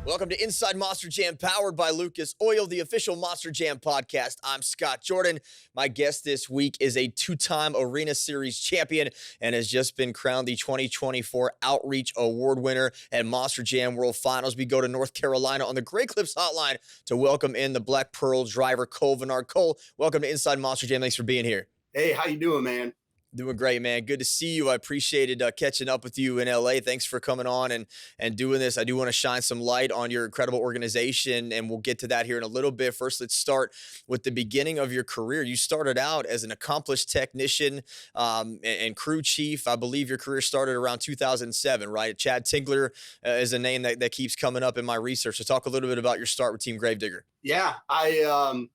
Welcome to Inside Monster Jam, powered by Lucas Oil, the official Monster Jam podcast. I'm Scott Jordan. My guest this week is a two-time Arena Series champion and has just been crowned the 2024 Outreach Award winner at Monster Jam World Finals. We go to North Carolina on the Great Clips Hotline to welcome in the Black Pearl driver, Cole Venard. Cole, welcome to Inside Monster Jam. Thanks for being here. Hey, how you doing, man? Doing great, man. Good to see you. I appreciated catching up with you in LA. Thanks for coming on and doing this. I do want to shine some light on your incredible organization, and we'll get to that here in a little bit. First, let's start with the beginning of your career. You started out as an accomplished technician and crew chief. I believe your career started around 2007, right? Chad Tingler is a name that keeps coming up in my research. So talk a little bit about your start with Team Gravedigger. Yeah, I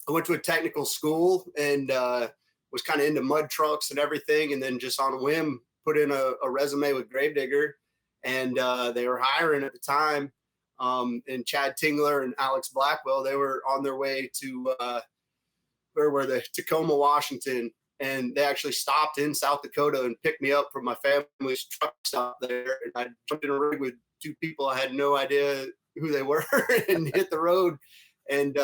went to a technical school and was kind of into mud trucks and everything, and then just on a whim put in a resume with Gravedigger, and they were hiring at the time. And Chad Tingler and Alex Blackwell, they were on their way to where were they? Tacoma, Washington, and they actually stopped in South Dakota and picked me up from my family's truck stop there. And I jumped in a rig with two people I had no idea who they were and hit the road and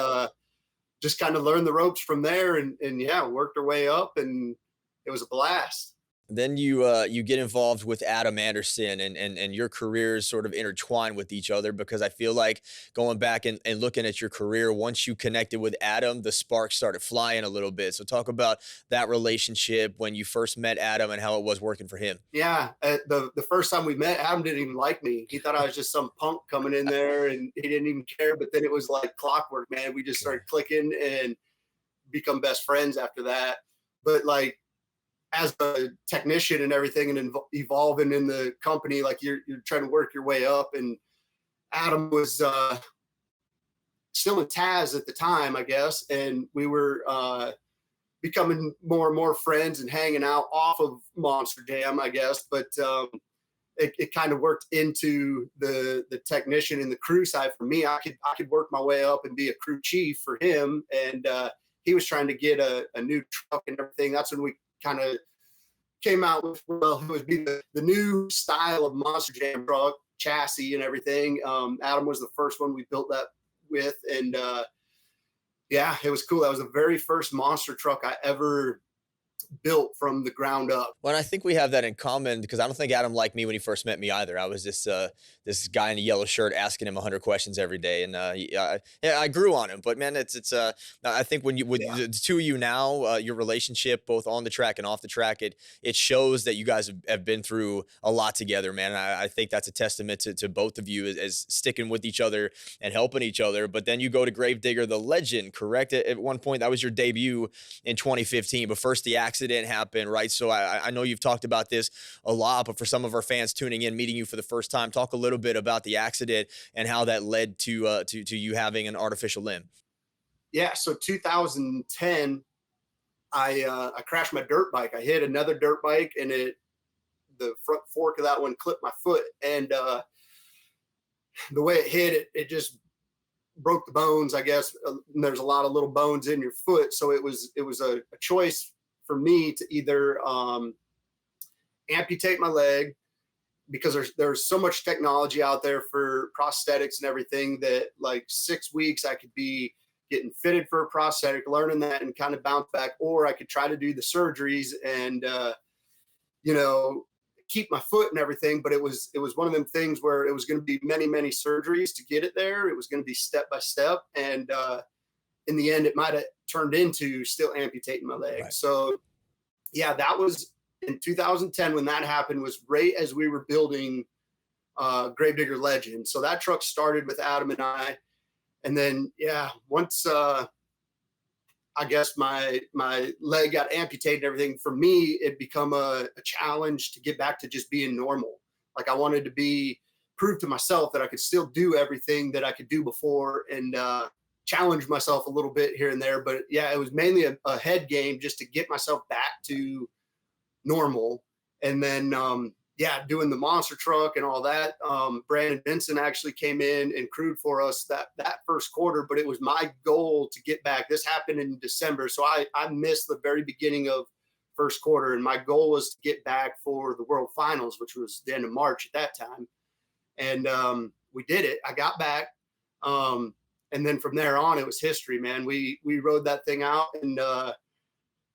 just kind of learned the ropes from there, and yeah, worked our way up, and it was a blast. Then you get involved with Adam Anderson, and your careers sort of intertwine with each other, because I feel like going back and looking at your career, once you connected with Adam, the sparks started flying a little bit. So talk about that relationship when you first met Adam and how it was working for him. Yeah, the first time we met, Adam didn't even like me. He thought I was just some punk coming in there, and he didn't even care. But then it was like clockwork, man. We just started clicking and become best friends after that. But like, as a technician and everything, and evolving in the company, like you're trying to work your way up. And Adam was still in Taz at the time, I guess, and we were becoming more and more friends and hanging out off of Monster Jam, I guess. But it kind of worked into the technician and the crew side for me. I could work my way up and be a crew chief for him, and he was trying to get a new truck and everything. That's when we kind of came out with, well, it would be the new style of Monster Jam truck chassis and everything. Adam was the first one we built that with, and yeah, it was cool. That was the very first monster truck I ever built from the ground up. Well, I think we have that in common, because I don't think Adam liked me when he first met me either. I was this guy in a yellow shirt asking him 100 questions every day, and yeah, I grew on him. But man, it's I think when you with the two of you now, your relationship both on the track and off the track, it shows that you guys have been through a lot together, man. And I think that's a testament to both of you as sticking with each other and helping each other. But then you go to Gravedigger, the legend, correct? At one point, that was your debut in 2015, but first the accident happened, right? So I know you've talked about this a lot, but for some of our fans tuning in, meeting you for the first time, talk a little bit about the accident and how that led to you having an artificial limb. Yeah, so 2010, I crashed my dirt bike. I hit another dirt bike, and the front fork of that one clipped my foot, and the way it hit, it just broke the bones, I guess. And there's a lot of little bones in your foot, so it was a choice for me to either amputate my leg, because there's so much technology out there for prosthetics and everything that like 6 weeks I could be getting fitted for a prosthetic, learning that, and kind of bounce back, or I could try to do the surgeries and keep my foot and everything. But it was one of them things where it was going to be many surgeries to get it there. It was going to be step by step, and in the end, it might have turned into still amputating my leg. Right. So, yeah, that was in 2010 when that happened, was right as we were building Gravedigger Legend. So that truck started with Adam and I. And then, yeah, once I guess my leg got amputated and everything, for me, it become a challenge to get back to just being normal. Like, I wanted to prove to myself that I could still do everything that I could do before, and challenge myself a little bit here and there. But yeah, it was mainly a head game just to get myself back to normal. And then doing the monster truck and all that. Brandon Benson actually came in and crewed for us that first quarter, but it was my goal to get back. This happened in December, so I missed the very beginning of first quarter, and my goal was to get back for the World Finals, which was the end of March at that time. And we did it. I got back. And then from there on, it was history, man. We rode that thing out. And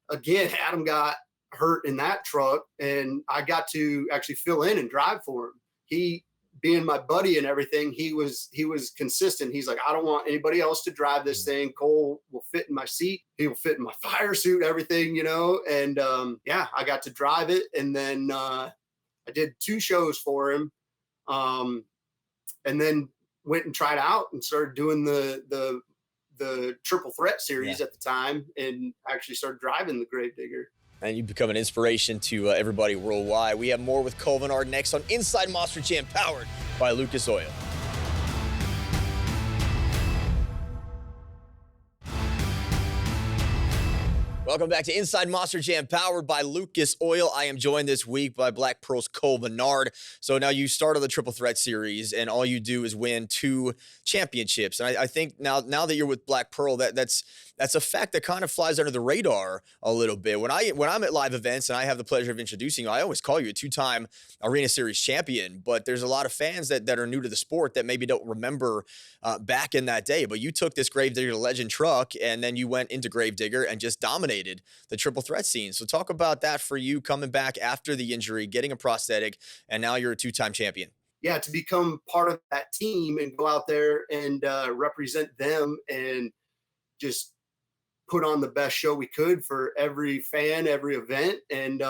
again, Adam got hurt in that truck, and I got to actually fill in and drive for him. He, being my buddy and everything, he was consistent. He's like, I don't want anybody else to drive this thing. Cole will fit in my seat. He will fit in my fire suit, everything, you know? And yeah, I got to drive it. And then I did 2 shows for him. And then went and tried out and started doing the triple threat series at the time, and actually started driving the Gravedigger. And you become an inspiration to everybody worldwide. We have more with Cole Venard next on Inside Monster Jam, powered by Lucas Oil. Welcome back to Inside Monster Jam, powered by Lucas Oil. I am joined this week by Black Pearl's Cole Venard. So now you started the Triple Threat Series, and all you do is win 2 championships. And I think now that you're with Black Pearl, that's a fact that kind of flies under the radar a little bit. When I'm at live events and I have the pleasure of introducing you, I always call you a 2-time Arena Series champion. But there's a lot of fans that are new to the sport that maybe don't remember back in that day. But you took this Gravedigger Legend truck, and then you went into Gravedigger and just dominated the triple threat scene. So talk about that for you, coming back after the injury, getting a prosthetic, and now you're a 2-time champion. Yeah, to become part of that team and go out there and represent them and just put on the best show we could for every fan, every event. And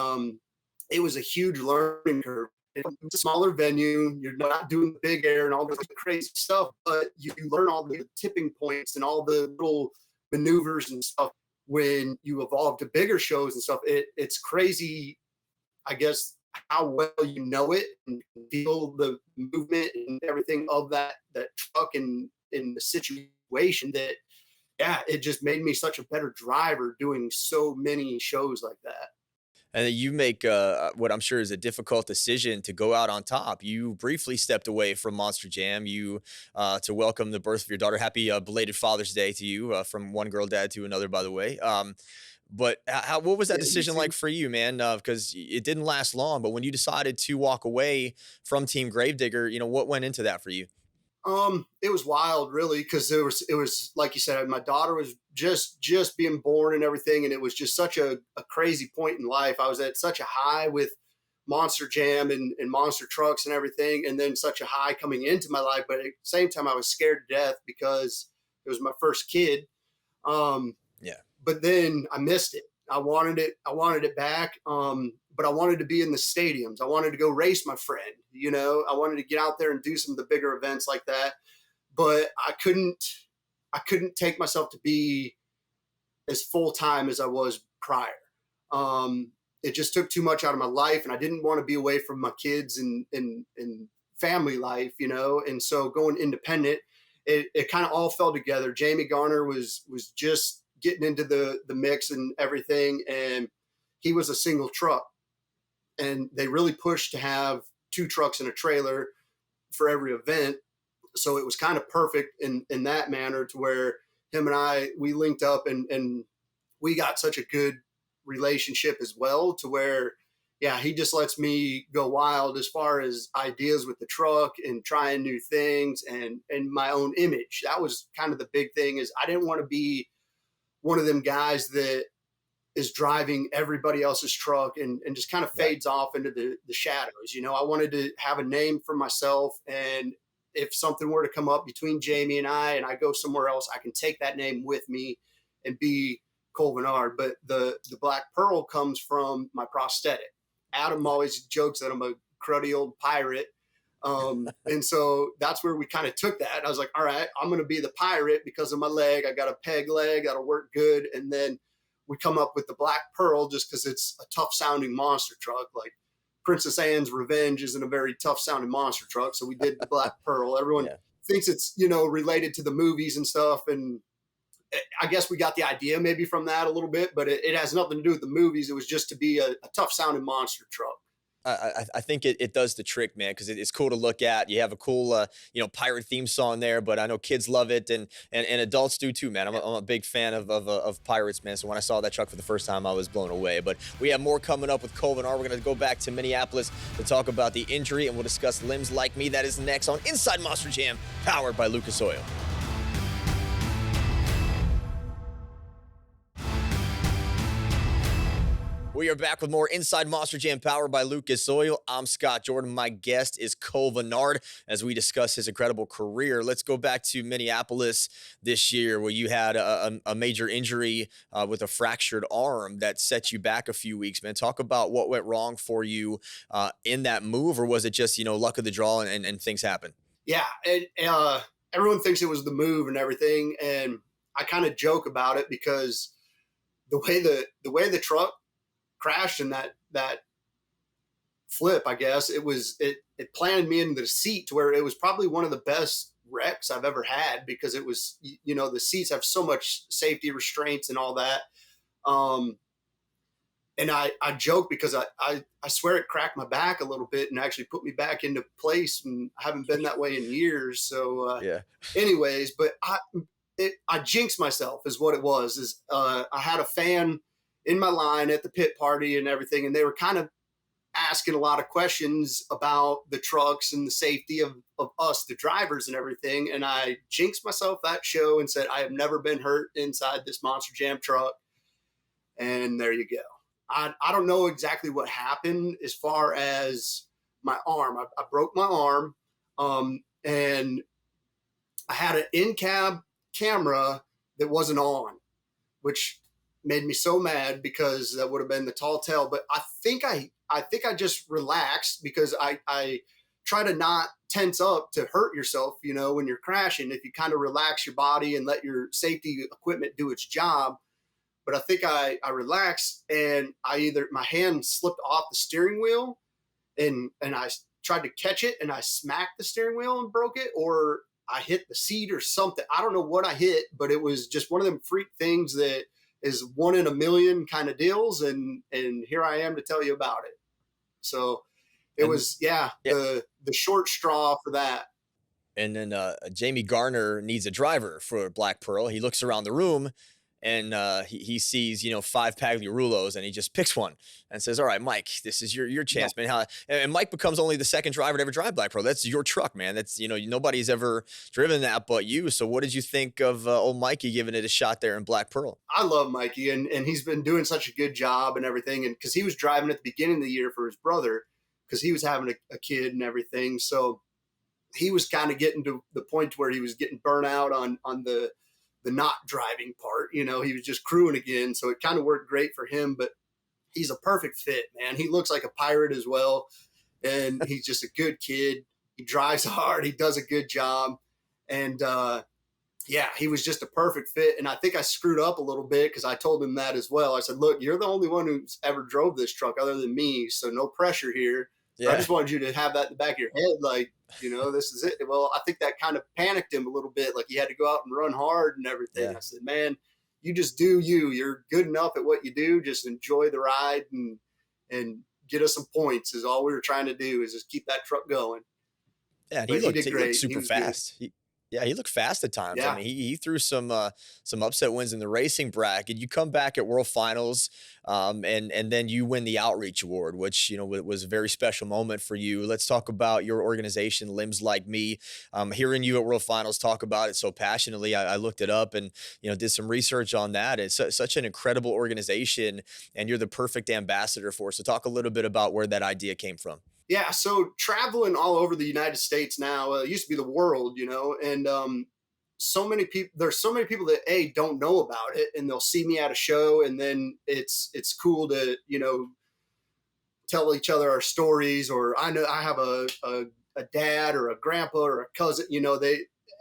it was a huge learning curve. It's a smaller venue. You're not doing the big air and all this crazy stuff, but you learn all the tipping points and all the little maneuvers and stuff. When you evolve to bigger shows and stuff, it's crazy, I guess, how well you know it and feel the movement and everything of that truck and in the situation that, yeah, it just made me such a better driver doing so many shows like that. And then you make what I'm sure is a difficult decision to go out on top. You briefly stepped away from Monster Jam. You to welcome the birth of your daughter. Happy belated Father's Day to you, from one girl dad to another, by the way. But what was that decision like for you, man? Because it didn't last long. But when you decided to walk away from Team Gravedigger, what went into that for you? It was wild, really, because it was like you said, my daughter was just being born and everything, and it was just such a crazy point in life. I was at such a high with Monster Jam and monster trucks and everything, and then such a high coming into my life. But at the same time, I was scared to death because it was my first kid. Yeah. But then I missed it. I wanted it back. But I wanted to be in the stadiums. I wanted to go race my friend, I wanted to get out there and do some of the bigger events like that. But I couldn't take myself to be as full-time as I was prior. It just took too much out of my life, and I didn't want to be away from my kids and family life, and so going independent, it kind of all fell together. Jamie Garner was just getting into the mix and everything, and he was a single truck. And they really pushed to have 2 trucks and a trailer for every event. So it was kind of perfect in that manner, to where him and we linked up and we got such a good relationship as well, to where, yeah, he just lets me go wild as far as ideas with the truck and trying new things and my own image. That was kind of the big thing, is I didn't want to be one of them guys that is driving everybody else's truck and just kind of fades off into the shadows. I wanted to have a name for myself. And if something were to come up between Jamie and I go somewhere else, I can take that name with me and be Cole Venard. But the Black Pearl comes from my prosthetic. Adam always jokes that I'm a cruddy old pirate. And so that's where we kind of took that. I was like, all right, I'm going to be the pirate because of my leg. I got a peg leg, that'll work good. And then we come up with the Black Pearl just because it's a tough sounding monster truck. Like Princess Anne's Revenge isn't a very tough sounding monster truck. So we did the Black Pearl. Everyone thinks it's, related to the movies and stuff. And I guess we got the idea maybe from that a little bit, but it has nothing to do with the movies. It was just to be a tough sounding monster truck. I think it does the trick, man, because it's cool to look at. You have a cool, pirate theme song there, but I know kids love it, and adults do too, man. I'm a big fan of pirates, man. So when I saw that truck for the first time, I was blown away. But we have more coming up with Cole Venard. We're gonna go back to Minneapolis to talk about the injury, and we'll discuss limbs like me. That is next on Inside Monster Jam, powered by Lucas Oil. We are back with more Inside Monster Jam powered by Lucas Oil. I'm Scott Jordan. My guest is Cole Venard as we discuss his incredible career. Let's go back to Minneapolis this year where you had a major injury with a fractured arm that set you back a few weeks, man. Talk about what went wrong for you in that move, or was it just, luck of the draw and things happen? Yeah. And everyone thinks it was the move and everything. And I kind of joke about it because the way the truck crashed in that flip, I guess it planted me into the seat to where it was probably one of the best wrecks I've ever had, because it was, the seats have so much safety restraints and all that. And I joke because I swear it cracked my back a little bit and actually put me back into place, and I haven't been that way in years. So Yeah. anyways, but I jinxed myself is what it was. I had a fan in my line at the pit party and everything, and they were kind of asking a lot of questions about the trucks and the safety of us, the drivers and everything. And I jinxed myself that show and said, I have never been hurt inside this Monster Jam truck. And there you go. I don't know exactly what happened as far as my arm. I broke my arm, and I had an in-cab camera that wasn't on, which made me so mad because that would have been the tall tale. But I think I just relaxed because I try to not tense up to hurt yourself, when you're crashing. If you kind of relax your body and let your safety equipment do its job. But I think I relaxed, and my hand slipped off the steering wheel, and I tried to catch it, and I smacked the steering wheel and broke it, or I hit the seat or something. I don't know what I hit, but it was just one of them freak things that is one in a million kind of deals. And here I am to tell you about it. So it was, the short straw for that. And then Jamie Garner needs a driver for Black Pearl. He looks around the room and he sees, 5 Pagliarulos, and he just picks one and says, all right, Mike, this is your chance, man. And Mike becomes only the second driver to ever drive Black Pearl. That's your truck, man. That's, nobody's ever driven that but you. So what did you think of old Mikey giving it a shot there in Black Pearl? I love Mikey, and he's been doing such a good job and everything. And because he was driving at the beginning of the year for his brother, because he was having a kid and everything. So he was kind of getting to the point where he was getting burnt out on the not driving part. He was just crewing again. So it kind of worked great for him, but he's a perfect fit, man. He looks like a pirate as well. And he's just a good kid. He drives hard. He does a good job. And he was just a perfect fit. And I think I screwed up a little bit because I told him that as well. I said, look, you're the only one who's ever drove this truck other than me. So no pressure here. Yeah. I just wanted you to have that in the back of your head. Like, this is it. Well, I think that kind of panicked him a little bit. Like he had to go out and run hard and everything. Yeah. I said, man, you just do you. You're good enough at what you do. Just enjoy the ride and get us some points is all we were trying to do, is just keep that truck going. Yeah, and he looked super fast. He looked fast at times. Yeah. I mean, he threw some upset wins in the racing bracket. You come back at World Finals, and then you win the Outreach Award, which was a very special moment for you. Let's talk about your organization, Limbs Like Me. Hearing you at World Finals talk about it so passionately, I looked it up and did some research on that. It's such an incredible organization, and you're the perfect ambassador for it. So talk a little bit about where that idea came from. Yeah, so traveling all over the United States now, it used to be the world, and so many people. There's so many people that don't know about it, and they'll see me at a show, and then it's cool to tell each other our stories. Or I know I have a dad or a grandpa or a cousin.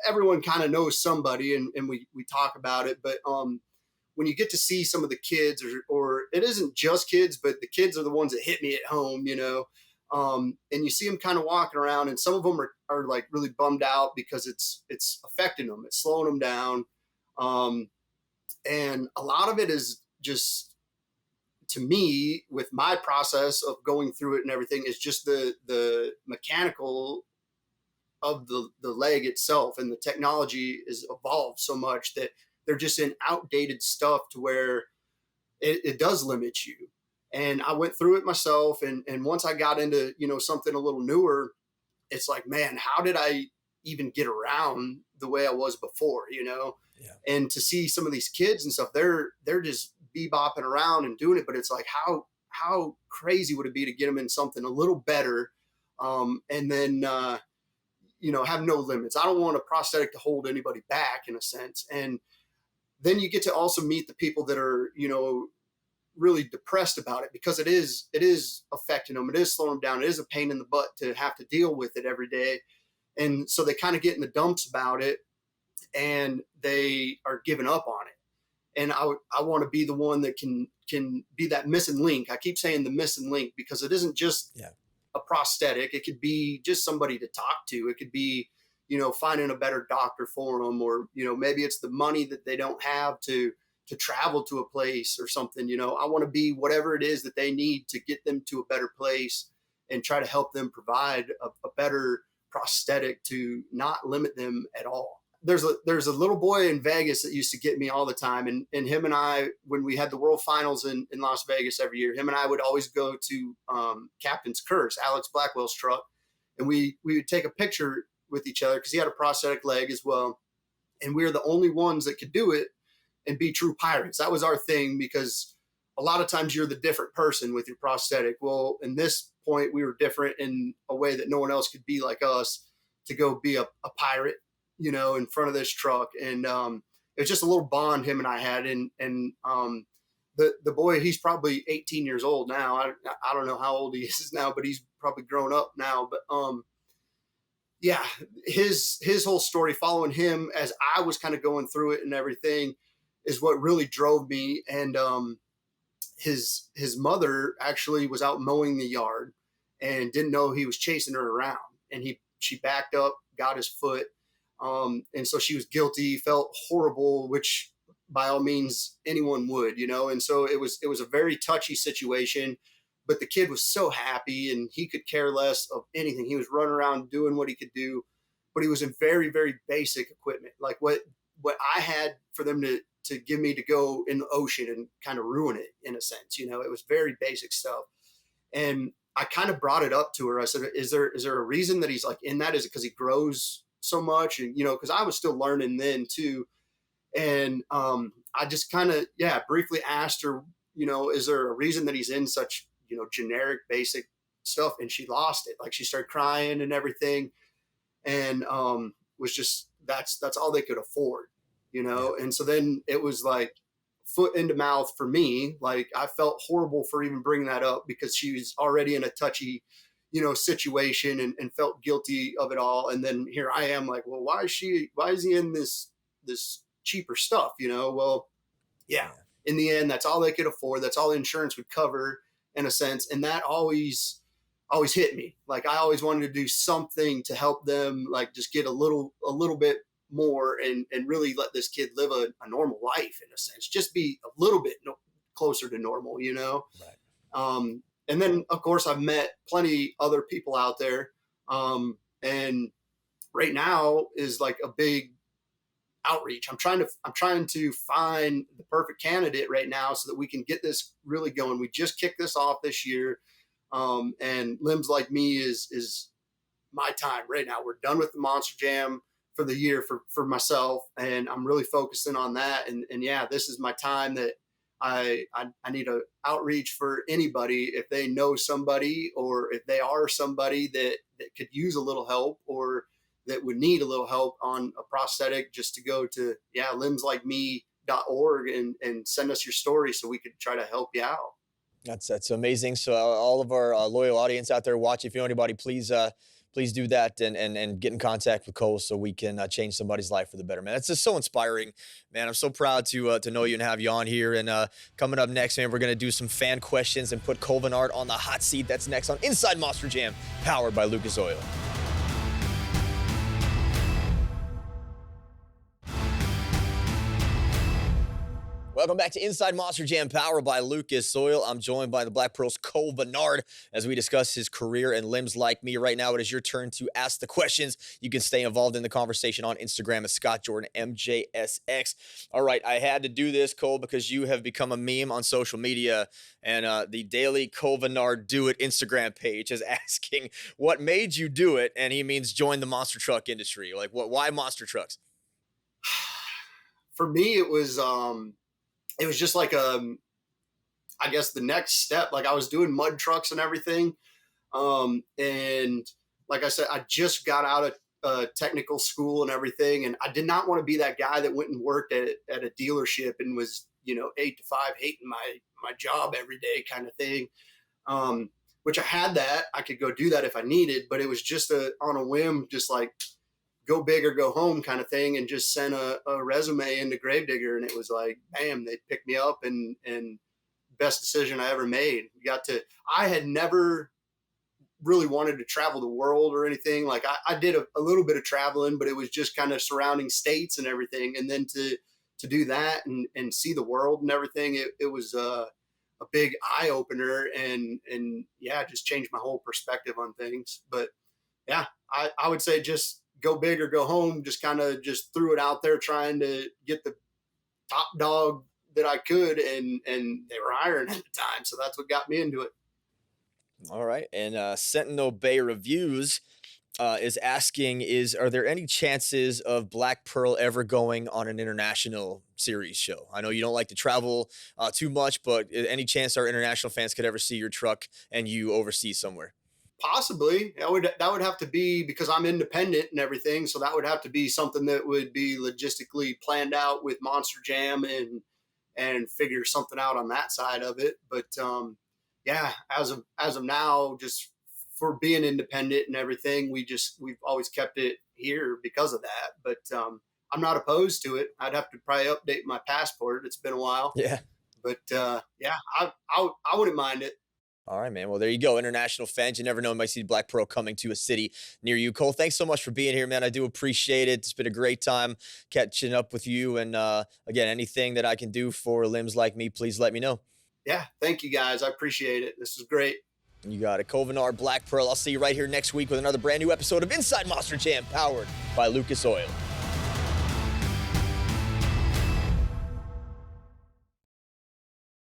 Everyone kind of knows somebody, and we talk about it. But when you get to see some of the kids, or it isn't just kids, but the kids are the ones that hit me at home, and you see them kind of walking around, and some of them are like really bummed out because it's affecting them. It's slowing them down. And a lot of it is just to me, with my process of going through it and everything, is just the mechanical of the leg itself, and the technology is evolved so much that they're just in outdated stuff to where it does limit you. And I went through it myself, and once I got into, you know, something a little newer, it's like, man, how did I even get around the way I was before, you know? Yeah. And to see some of these kids and stuff, they're just bebopping around and doing it, but it's like, how crazy would it be to get them in something a little better, and then you know, have no limits. I don't want a prosthetic to hold anybody back, in a sense. And then you get to also meet the people that are, you know, really depressed about it, because it is affecting them. It is slowing them down. It is a pain in the butt to have to deal with it every day. And so they kind of get in the dumps about it, and they are giving up on it. And I want to be the one that can be that missing link. I keep saying the missing link, because it isn't just a prosthetic. It could be just somebody to talk to. It could be, you know, finding a better doctor for them, or, you know, maybe it's the money that they don't have to travel to a place or something. You know, I want to be whatever it is that they need to get them to a better place, and try to help them provide a better prosthetic to not limit them at all. There's a little boy in Vegas that used to get me all the time. And him and I, when we had the world finals in Las Vegas every year, him and I would always go to Captain's Curse, Alex Blackwell's truck. And we would take a picture with each other, because he had a prosthetic leg as well. And we were the only ones that could do it and be true pirates. That was our thing, because a lot of times you're the different person with your prosthetic. Well, in this point, we were different in a way that no one else could be like us, to go be a pirate, you know, in front of this truck. And it was just a little bond him and I had. And the boy, he's probably 18 years old now. I don't know how old he is now, but he's probably grown up now. But yeah, his whole story, following him as I was kind of going through it and everything, is what really drove me. And his mother actually was out mowing the yard and didn't know he was chasing her around, and she backed up, got his foot. And so she was guilty, felt horrible, which by all means anyone would, you know? And so it was a very touchy situation, but the kid was so happy, and he could care less of anything. He was running around doing what he could do, but he was in very, very basic equipment. Like what I had for them to give me to go in the ocean and kind of ruin it, in a sense, you know, it was very basic stuff. And I kind of brought it up to her. I said, is there a reason that he's like in that? Is it because he grows so much? And, you know, because I was still learning then too. And I just kind of, briefly asked her, you know, is there a reason that he's in such, you know, generic, basic stuff? And she lost it. Like, she started crying and everything. And was just, that's all they could afford, you know? And so then it was like foot into mouth for me. Like, I felt horrible for even bringing that up, because she was already in a touchy, you know, situation, and felt guilty of it all. And then here I am like, well, why is he in this cheaper stuff, you know? Well, yeah, in the end, that's all they could afford. That's all the insurance would cover, in a sense. And that always hit me. Like, I always wanted to do something to help them, like, just get a little bit more, and really let this kid live a normal life, in a sense, just be a little bit closer to normal, you know? Right. And then, of course, I've met plenty other people out there. And right now is like a big outreach. I'm trying to find the perfect candidate right now, so that we can get this really going. We just kicked this off this year. And Limbs Like Me is my time right now. We're done with the Monster Jam for the year for myself, and I'm really focusing on that. And yeah, this is my time that I need a outreach for anybody. If they know somebody, or if they are somebody that could use a little help, or that would need a little help on a prosthetic, just to go to limslikeme.org and send us your story, so we could try to help you out. That's amazing. So all of our loyal audience out there watching, if you know anybody, please do that, and get in contact with Cole, so we can change somebody's life for the better, man. It's just so inspiring, man. I'm so proud to know you and have you on here. And coming up next, man, we're going to do some fan questions and put Cole Venard on the hot seat. That's next on Inside Monster Jam, powered by Lucas Oil. Welcome back to Inside Monster Jam, powered by Lucas Oil. I'm joined by the Black Pearl's Cole Venard as we discuss his career and limbs like me. Right now, it is your turn to ask the questions. You can stay involved in the conversation on Instagram at ScottJordanMJSX. All right, I had to do this, Cole, because you have become a meme on social media, and the daily Cole Venard Do It Instagram page is asking what made you do it, and he means join the monster truck industry. Like, why monster trucks? For me, it was just like I guess the next step. Like I was doing mud trucks and everything, and like I said, I just got out of technical school and everything, and I did not want to be that guy that went and worked at a dealership and was 8 to 5 hating my job every day kind of thing. Which I had that. I could go do that if I needed, but it was just on a whim, just like go big or go home kind of thing, and just sent a resume into Gravedigger, and it was like, bam, they picked me up, and best decision I ever made. I had never really wanted to travel the world or anything. Like I did a little bit of traveling, but it was just kind of surrounding states and everything. And then to do that and see the world and everything, it was a big eye opener, and yeah, just changed my whole perspective on things. But yeah, I would say just go big or go home. Just kind of just threw it out there, trying to get the top dog that I could, and they were hiring at the time, so that's what got me into it. All right, and Sentinel Bay Reviews is asking, are there any chances of Black Pearl ever going on an international series show? I know you don't like to travel too much, but any chance our international fans could ever see your truck and you overseas somewhere? Possibly. That would have to be, because I'm independent and everything, so that would have to be something that would be logistically planned out with Monster Jam and figure something out on that side of it. But yeah, as of now, just for being independent and everything, we've always kept it here because of that. But I'm not opposed to it. I'd have to probably update my passport. It's been a while. Yeah. But yeah, I wouldn't mind it. All right, man. Well, there you go. International fans. You never know. You might see Black Pearl coming to a city near you. Cole, thanks so much for being here, man. I do appreciate it. It's been a great time catching up with you. And again, anything that I can do for limbs like me, please let me know. Yeah. Thank you, guys. I appreciate it. This is great. You got it. Cole Venard, Black Pearl. I'll see you right here next week with another brand new episode of Inside Monster Jam, powered by Lucas Oil.